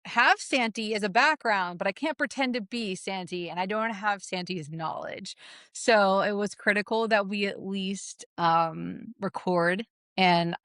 have Santi as a background, but I can't pretend to be Santi and I don't have Santi's knowledge. So it was critical that we at least record. And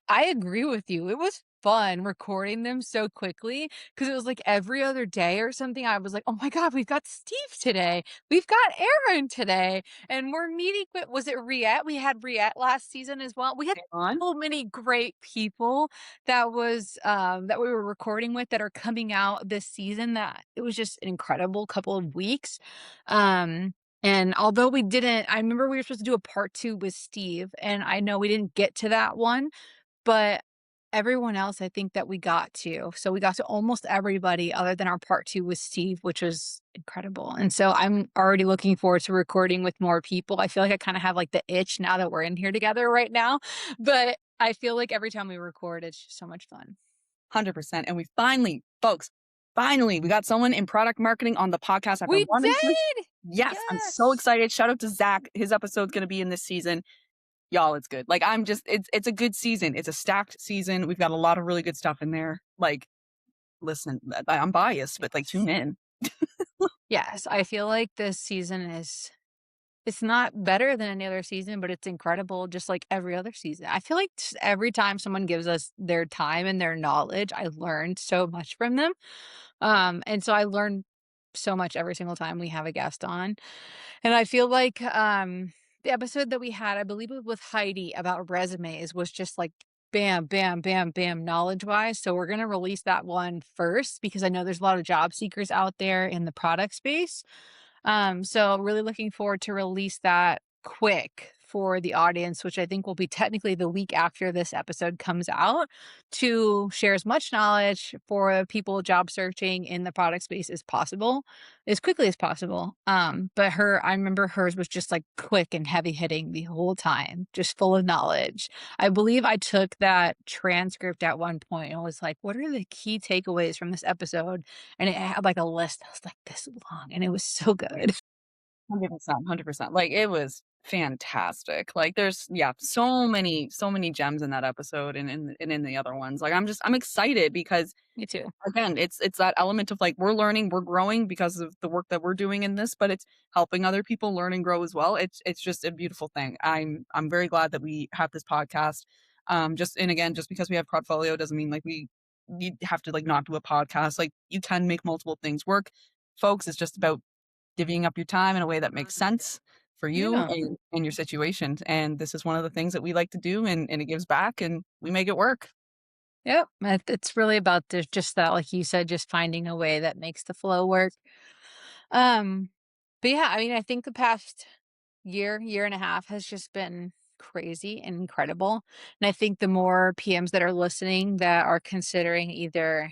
I agree with you. It was fun recording them so quickly because it was like every other day or something. I was like, oh my God, we've got Steve today. We've got Aaron today. And we're meeting with, was it Riette? We had Riette last season as well. We had On. so many great people that we were recording with that are coming out this season, that it was just an incredible couple of weeks. And although I remember we were supposed to do a part 2 with Steve, and I know we didn't get to that one, but everyone else I think that we got to. So we got to almost everybody other than our part 2 with Steve, which was incredible. And so I'm already looking forward to recording with more people. I feel like I kind of have like the itch now that we're in here together right now. But I feel like every time we record, it's just so much fun. 100%. And we finally, folks, we got someone in product marketing on the podcast I've been We wanting to. did! Yes, I'm so Yes! excited. Shout out to Zach. His episode's going to be in this season. Y'all, it's good. Like it's a good season. It's a stacked season. We've got a lot of really good stuff in there. Like, listen, I'm biased, but like tune in. Yes, I feel like this season it's not better than any other season, but it's incredible just like every other season. I feel like just every time someone gives us their time and their knowledge, I learned so much from them. And so I learn so much every single time we have a guest on. And I feel like the episode that we had, I believe it was with Heidi about resumes, was just like bam, bam, bam, bam, knowledge wise. So we're gonna release that one first because I know there's a lot of job seekers out there in the product space. So really looking forward to release that quick for the audience, which I think will be technically the week after this episode comes out, to share as much knowledge for people job searching in the product space as possible, as quickly as possible. But I remember hers was just like quick and heavy hitting the whole time, just full of knowledge. I believe I took that transcript at one point and was like, what are the key takeaways from this episode? And it had like a list that was like this long, and it was so good. 100%, 100%. Like, it was fantastic. Like, there's yeah, so many gems in that episode and in the other ones. Like, I'm excited because Me too. again, it's that element of, like, we're learning, we're growing because of the work that we're doing in this, but it's helping other people learn and grow as well. It's just a beautiful thing. I'm very glad that we have this podcast. Just and again, just because we have Prodfolio doesn't mean, like, you have to, like, not do a podcast. Like, you can make multiple things work. Folks, it's just about divvying up your time in a way that makes sense for you Yeah. and your situation, and this is one of the things that we like to do, and it gives back, and we make it work. Yep. It's really about just that, like you said, just finding a way that makes the flow work. Um, but yeah, I mean, I think the past year and a half has just been crazy and incredible. And I think the more PMs that are listening that are considering either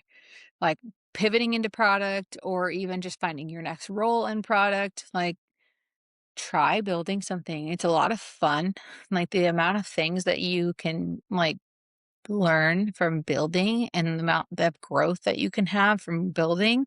like pivoting into product or even just finding your next role in product, like try building something. It's a lot of fun. Like the amount of things that you can like learn from building and the amount of growth that you can have from building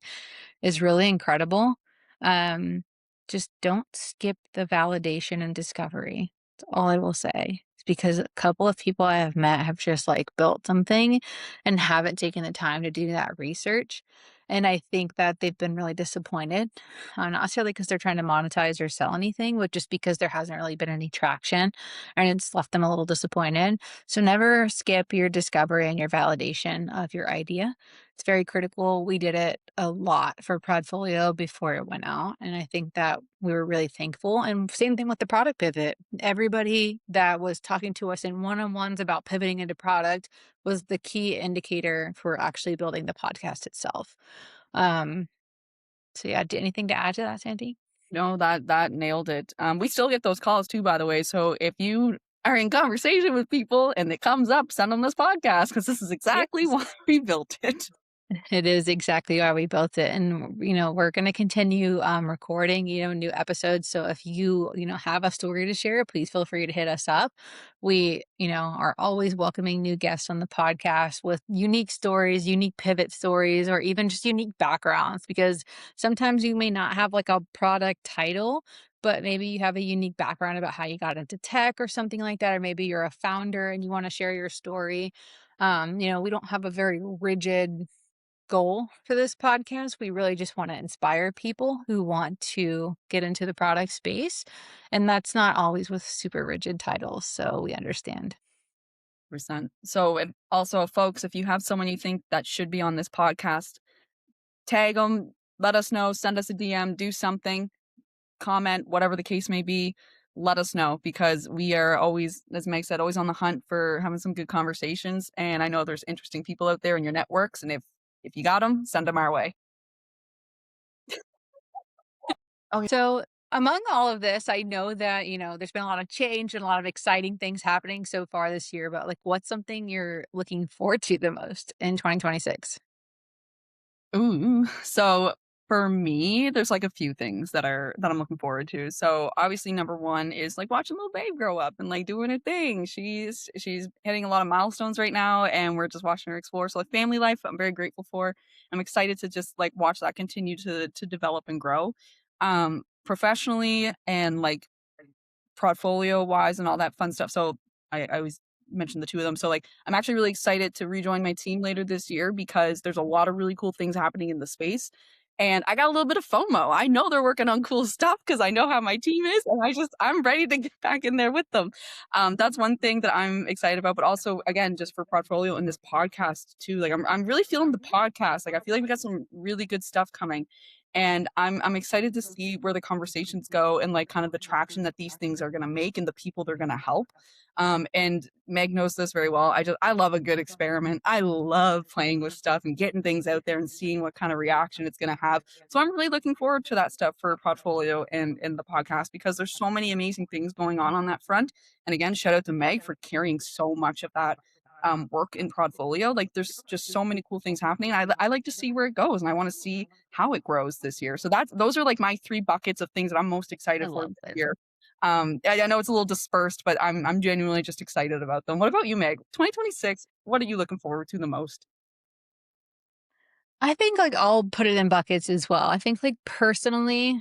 is really incredible. Um, just don't skip the validation and discovery. That's all I will say. It's because a couple of people I have met have just like built something and haven't taken the time to do that research. And I think that they've been really disappointed, not necessarily because they're trying to monetize or sell anything, but just because there hasn't really been any traction and it's left them a little disappointed. So never skip your discovery and your validation of your idea. It's very critical. We did it a lot for Prodfolio before it went out, and I think that we were really thankful, and same thing with the product pivot. Everybody that was talking to us in one-on-ones about pivoting into product was the key indicator for actually building the podcast itself. Um, so yeah, anything to add to that, Sandy? No, that nailed it. We still get those calls too, by the way, so if you are in conversation with people and it comes up, send them this podcast because this is exactly Yes. why we built it. It is exactly why we built it. And, we're going to continue recording, new episodes. So if you have a story to share, please feel free to hit us up. We, are always welcoming new guests on the podcast with unique stories, unique pivot stories, or even just unique backgrounds, because sometimes you may not have like a product title, but maybe you have a unique background about how you got into tech or something like that. Or maybe you're a founder and you want to share your story. We don't have a very rigid goal for this podcast. We really just want to inspire people who want to get into the product space. And that's not always with super rigid titles. So we understand. Percent. So, and also, folks, if you have someone you think that should be on this podcast, tag them, let us know, send us a DM, do something, comment, whatever the case may be. Let us know because we are always, as Meg said, always on the hunt for having some good conversations. And I know there's interesting people out there in your networks, and if you got them, send them our way. Oh, yeah. So among all of this, I know that, there's been a lot of change and a lot of exciting things happening so far this year, but like what's something you're looking forward to the most in 2026? Ooh. So for me, there's like a few things that I'm looking forward to. So obviously number one is like watching little babe grow up and like doing her thing. She's hitting a lot of milestones right now and we're just watching her explore. So like family life, I'm very grateful for. I'm excited to just like watch that continue to develop and grow. Professionally and like portfolio wise and all that fun stuff. So I always mention the two of them. So like I'm actually really excited to rejoin my team later this year because there's a lot of really cool things happening in the space. And I got a little bit of FOMO. I know they're working on cool stuff because I know how my team is, and I'm ready to get back in there with them. That's one thing that I'm excited about. But also, again, just for portfolio and this podcast too. Like I'm really feeling the podcast. Like I feel like we got some really good stuff coming, And I'm excited to see where the conversations go and like kind of the traction that these things are going to make and the people they're going to help. And Meg knows this very well. I love a good experiment. I love playing with stuff and getting things out there and seeing what kind of reaction it's going to have. So I'm really looking forward to that stuff for Prodfolio and the podcast because there's so many amazing things going on that front. And again, shout out to Meg for carrying so much of that work in Prodfolio. Like there's just so many cool things happening. I like to see where it goes and I want to see how it grows this year. So those are like my three buckets of things that I'm most I excited for love this it. year. I know it's a little dispersed, but I'm genuinely just excited about them. What about you, Meg? 2026, what are you looking forward to the most? I think, like, I'll put it in buckets as well. I think, like, personally,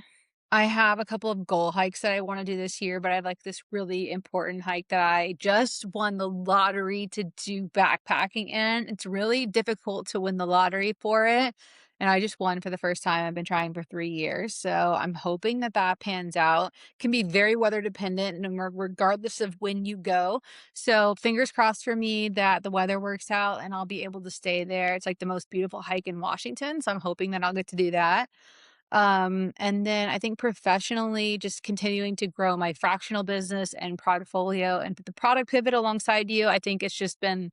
I have a couple of goal hikes that I wanna do this year, but I have, like, this really important hike that I just won the lottery to do backpacking in. It's really difficult to win the lottery for it, and I just won for the first time. I've been trying for 3 years, so I'm hoping that that pans out. Can be very weather dependent and regardless of when you go. So fingers crossed for me that the weather works out and I'll be able to stay there. It's like the most beautiful hike in Washington, so I'm hoping that I'll get to do that. And then I think professionally, just continuing to grow my fractional business and portfolio and the product pivot alongside you. I think it's just been,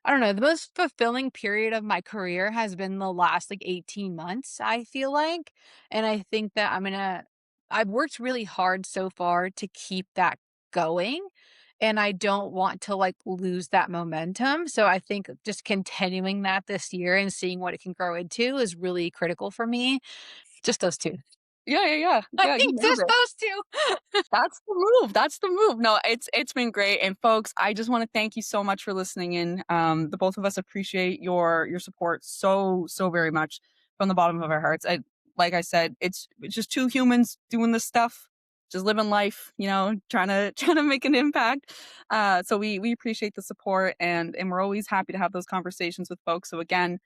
I don't know, the most fulfilling period of my career has been the last like 18 months, I feel like. And I think that I've worked really hard so far to keep that going. And I don't want to like lose that momentum. So I think just continuing that this year and seeing what it can grow into is really critical for me. Just those two. Yeah, yeah, yeah. I Yeah, you think nailed just it. those two. That's the move. That's the move. No, it's been great. And folks, I just want to thank you so much for listening in. The both of us appreciate your support so very much from the bottom of our hearts. Like I said, it's just two humans doing this stuff, just living life, trying to trying to make an impact. So we appreciate the support and we're always happy to have those conversations with folks. So again,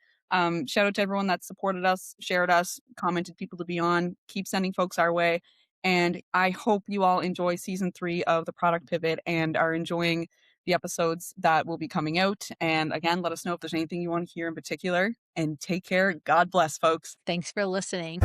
shout out to everyone that supported us, shared us, commented people to be on. Keep sending folks our way. And I hope you all enjoy season 3 of the product pivot and are enjoying the episodes that will be coming out. And again, let us know if there's anything you want to hear in particular. And take care. God bless, folks. Thanks for listening.